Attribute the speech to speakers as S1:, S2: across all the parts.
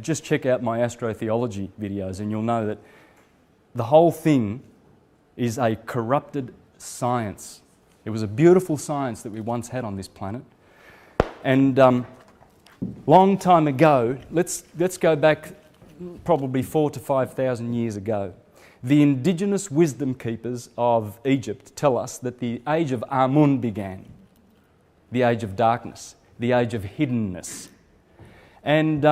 S1: Just check out my astrotheology videos and you'll know that the whole thing is a corrupted science. It was a beautiful science that we once had on this planet. And long time ago, let's go back probably 4,000 to 5,000 years ago. The indigenous wisdom keepers of Egypt tell us that the age of Amun began, the age of darkness, the age of hiddenness. And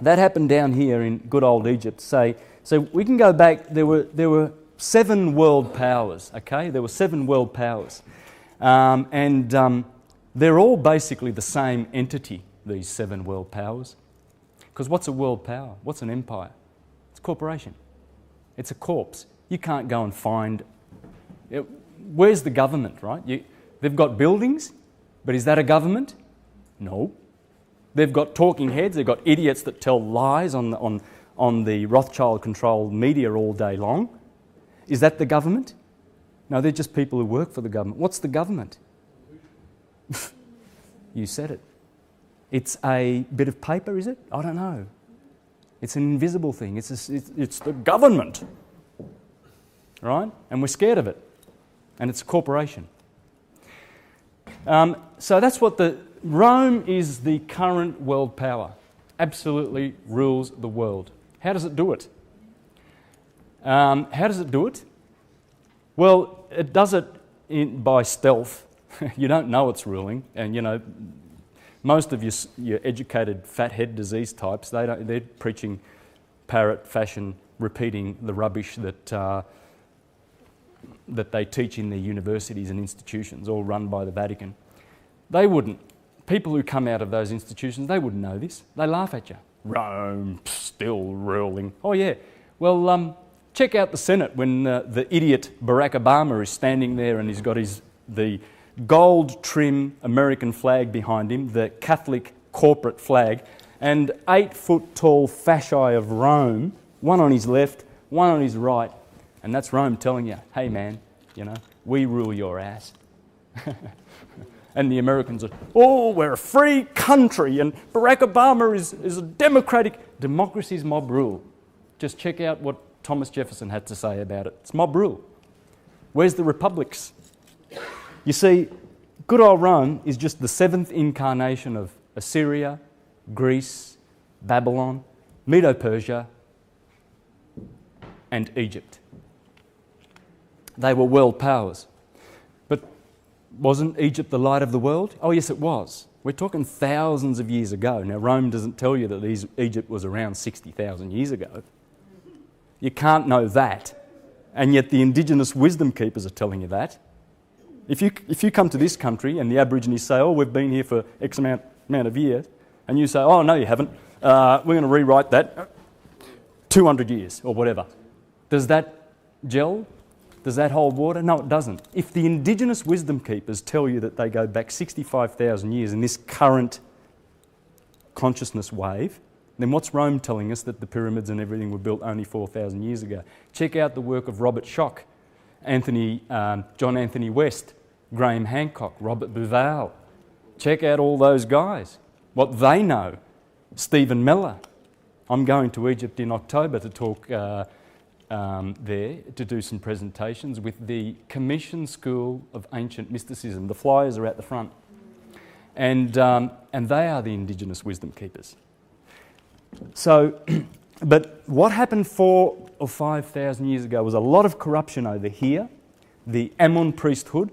S1: that happened down here in good old Egypt. So we can go back, there were 7 world powers, okay? There were 7 world powers. They're all basically the same entity, these 7 world powers. Because what's a world power? What's an empire? It's a corporation. It's a corpse. You can't go and find... Where's the government, right? They've got buildings, but is that a government? No. They've got talking heads, they've got idiots that tell lies on the Rothschild-controlled media all day long. Is that the government? No, they're just people who work for the government. What's the government? You said it. It's a bit of paper, is it? I don't know. It's an invisible thing. It's the government, right? And we're scared of it. And it's a corporation. So that's what Rome is the current world power. Absolutely rules the world. How does it do it? How does it do it? Well, it does it by stealth. You don't know it's ruling, and you know most of your educated fathead disease types, they're preaching parrot fashion, repeating the rubbish that they teach in their universities and institutions, all run by the Vatican. They wouldn't. People who come out of those institutions, they wouldn't know this. They laugh at you. Rome, still ruling. Oh yeah. Well, check out the Senate when the idiot Barack Obama is standing there and he's got the gold trim American flag behind him, the Catholic corporate flag, and 8-foot tall fasci of Rome, one on his left, one on his right, and that's Rome telling you, hey man, you know, we rule your ass. And the Americans are, oh, we're a free country and Barack Obama is a democratic... Democracy is mob rule. Just check out what Thomas Jefferson had to say about it. It's mob rule. Where's the republics? You see, good old Rome is just the 7th incarnation of Assyria, Greece, Babylon, Medo-Persia, and Egypt. They were world powers. But wasn't Egypt the light of the world? Oh yes, it was. We're talking thousands of years ago. Now Rome doesn't tell you that Egypt was around 60,000 years ago. You can't know that. And yet the indigenous wisdom keepers are telling you that. If you come to this country and the Aborigines say, oh, we've been here for X amount of years, and you say, oh, no, you haven't, we're going to rewrite that 200 years or whatever. Does that gel? Does that hold water? No, it doesn't. If the indigenous wisdom keepers tell you that they go back 65,000 years in this current consciousness wave, then what's Rome telling us that the pyramids and everything were built only 4,000 years ago? Check out the work of Robert Schoch, John Anthony West, Graham Hancock, Robert Bauval. Check out all those guys, what they know. Stephen Meller. I'm going to Egypt in October to talk there, to do some presentations with the Commission School of Ancient Mysticism. The flyers are at the front. And they are the indigenous wisdom keepers. So, but what happened 4,000 or 5,000 years ago was a lot of corruption over here, the Amun priesthood,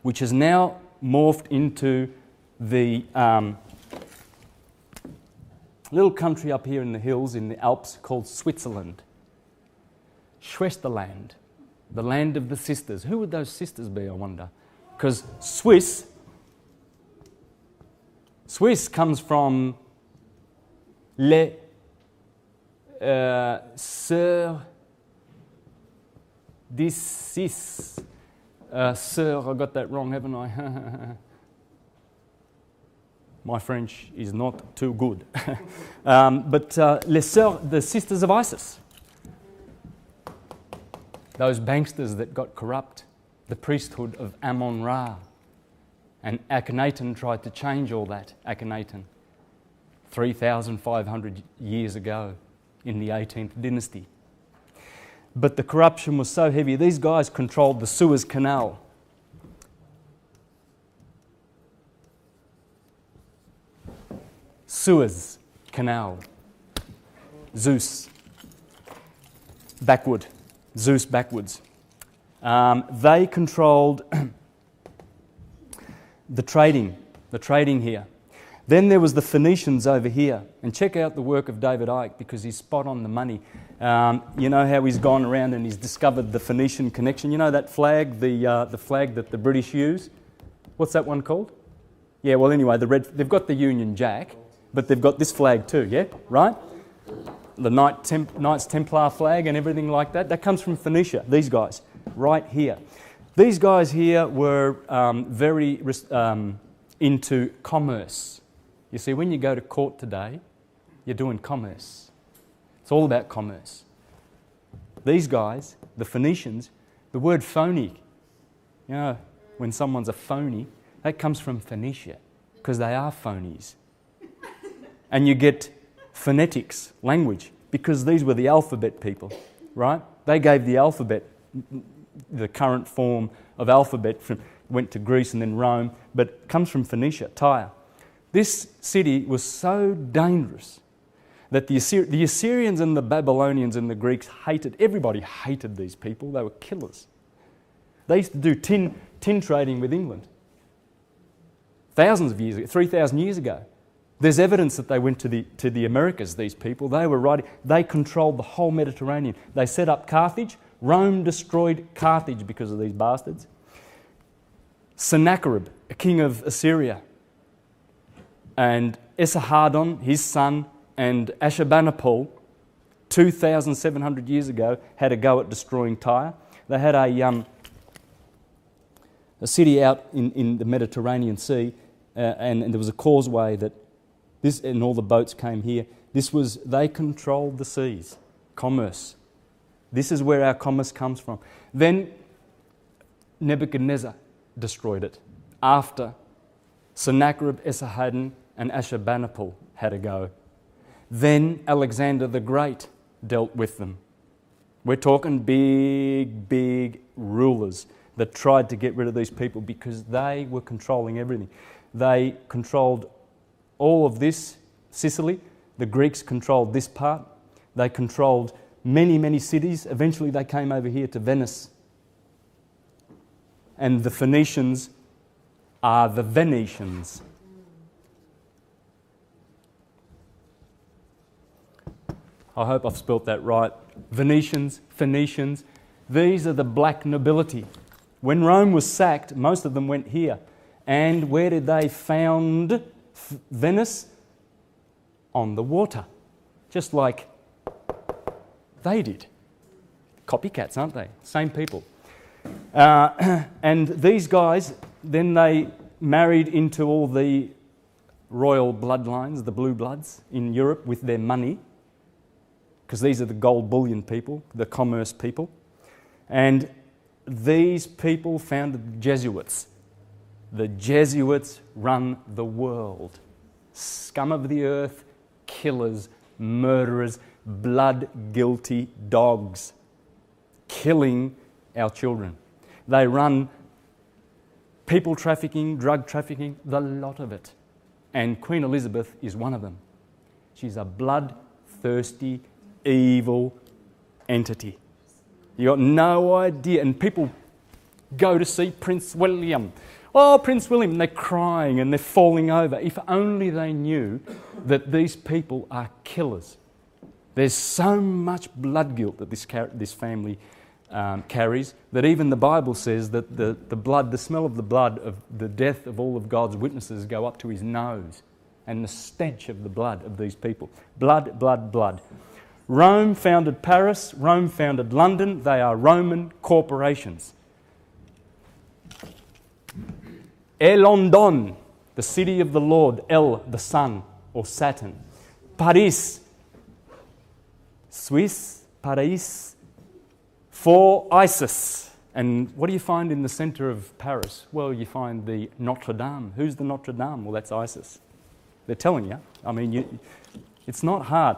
S1: which has now morphed into the little country up here in the hills in the Alps called Switzerland. Schwesterland, the land of the sisters. Who would those sisters be, I wonder? Because Swiss comes from les sœurs d'ici. Sœur, I got that wrong, haven't I? My French is not too good. But les sœurs, the sisters of Isis. Those banksters that got corrupt, the priesthood of Amun-Ra. And Akhenaten tried to change all that, Akhenaten. 3,500 years ago in the 18th dynasty. But the corruption was so heavy. These guys controlled the Suez Canal. Suez Canal. Zeus. Backward. Zeus backwards. They controlled the trading here. Then there was the Phoenicians over here. And check out the work of David Icke because he's spot on the money. You know how he's gone around and he's discovered the Phoenician connection. You know that flag, the flag that the British use? What's that one called? Yeah, well anyway, they've got the Union Jack, but they've got this flag too, yeah? Right? The Knights Templar flag and everything like that. That comes from Phoenicia, these guys, right here. These guys here were very into commerce. You see, when you go to court today, you're doing commerce. It's all about commerce. These guys, the Phoenicians, the word phony, you know, when someone's a phony, that comes from Phoenicia, because they are phonies. And you get phonetics, language, because these were the alphabet people, right? They gave the alphabet, the current form of alphabet, went to Greece and then Rome, but it comes from Phoenicia, Tyre. This city was so dangerous that the Assyrians and the Babylonians and the Greeks everybody hated these people. They were killers. They used to do tin trading with England. Thousands of years ago, 3,000 years ago. There's evidence that they went to the Americas, these people. They controlled the whole Mediterranean. They set up Carthage. Rome destroyed Carthage because of these bastards. Sennacherib, a king of Assyria, and Esarhaddon, his son, and Ashurbanipal, 2,700 years ago, had a go at destroying Tyre. They had a city out in the Mediterranean Sea, and there was a causeway and all the boats came here. They controlled the seas, commerce. This is where our commerce comes from. Then Nebuchadnezzar destroyed it after Sennacherib, Esarhaddon, and Ashurbanipal had a go. Then Alexander the Great dealt with them. We're talking big rulers that tried to get rid of these people because they were controlling everything. They controlled all of this, Sicily. The Greeks controlled this part. They controlled many cities. Eventually they came over here to Venice. And the Phoenicians are the Venetians. I hope I've spelt that right. Venetians, Phoenicians, these are the black nobility. When Rome was sacked, most of them went here. And where did they found Venice? On the water. Just like they did. Copycats, aren't they? Same people. And these guys, then they married into all the royal bloodlines, the blue bloods in Europe with their money, because these are the gold bullion people, the commerce people. And these people founded the Jesuits. The Jesuits run the world. Scum of the earth, killers, murderers, blood-guilty dogs, killing our children. They run people trafficking, drug trafficking, the lot of it. And Queen Elizabeth is one of them. She's a bloodthirsty, evil entity. You got no idea. And people go to see Prince William. Oh, Prince William, and they're crying and they're falling over. If only they knew that these people are killers. There's so much blood guilt that this family carries that even the Bible says that the smell of the blood of the death of all of God's witnesses go up to his nose, and the stench of the blood of these people. Blood, blood, blood. Rome founded Paris. Rome founded London. They are Roman corporations. London, the city of the Lord. El, the sun, or Saturn. Paris, Swiss, Paris, for Isis. And what do you find in the centre of Paris? Well, you find the Notre Dame. Who's the Notre Dame? Well, that's Isis. They're telling you. I mean, it's not hard.